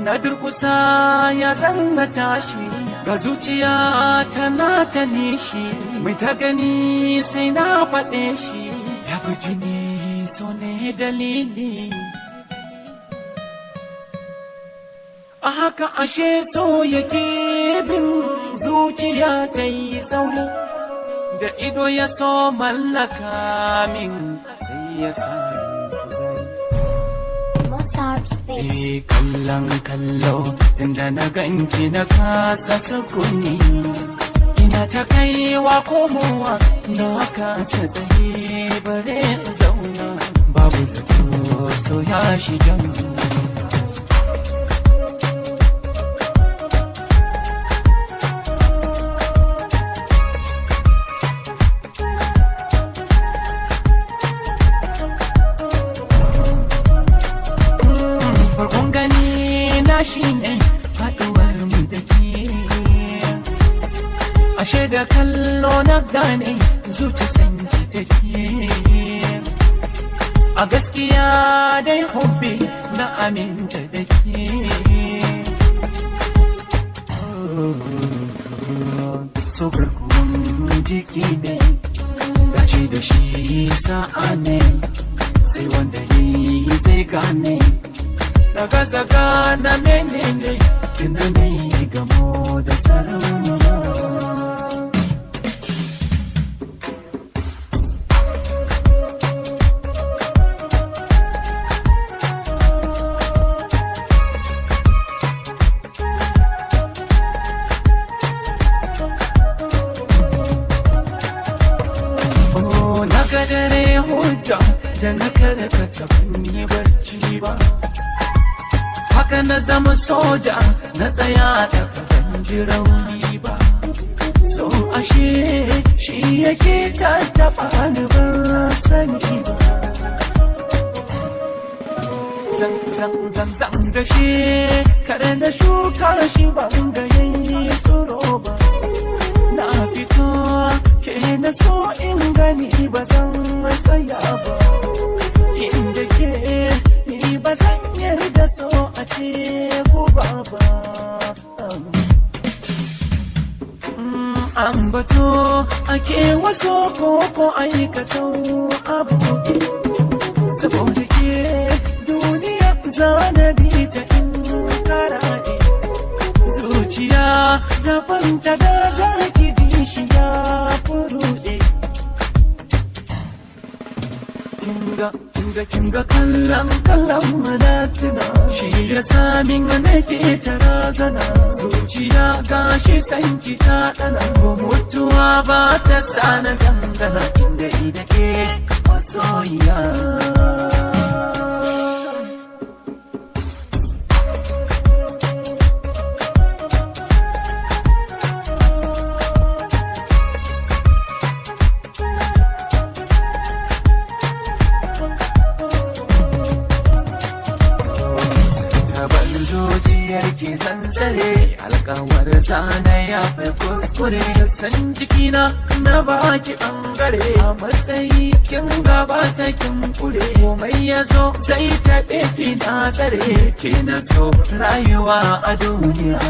na durkusa ya zanna tashi ga zuciya tana ta nishi mai ta gani sai na faɗe shi ya fi jini so ne dalili a haka ashe so yake bin zuciya ta yi sauri da ido ya so mallaka min sai ya sami kallon kallo tunda na ganki na kasa sukuni ina ta kaiwa komowa na kasa tsaye bare zauna babu zato so ya shigan shi ne faɗuwar mu da ke ashe da kallo na gane zuci sanki take a gaskiya dai hobbi na aminta da ke so garkuwan jiki ne dace da shi sa'a ne sai wanda yi zai gane daga zaga na menene tunda ne gamo da sarauniya na ga dare hujja da na karkata ban yi barci ba haka na zama soja na tsaya da ban ji rauni ba so ashe shi yake tattafa ni ban sani ba zan da shi kare da shuka shi ban ga yayi tsoro ba na fito ke na so in gani ba zan tsaya ba inda ke ni ba zan yarda so a ce ko baba ambato ake waso ko aikata abu saboda ke duniya zanabi ta in karaɗe zuciya zafanta da zaki ji shi ya furuɗe kinga kallon madatina shi ya samin nake ta razana zuciya gashi sanki ta ɗana ko mutuwa ba ta sana dangana inda ida ke masoyiya zuciyar ke zanzare alkawar zana ya fi kuskure sassan jikina na baki bangare a matsayi kin gaba ta kin kure komai ya zo zai taɓe ki na tsare ki na so rayuwa a duniya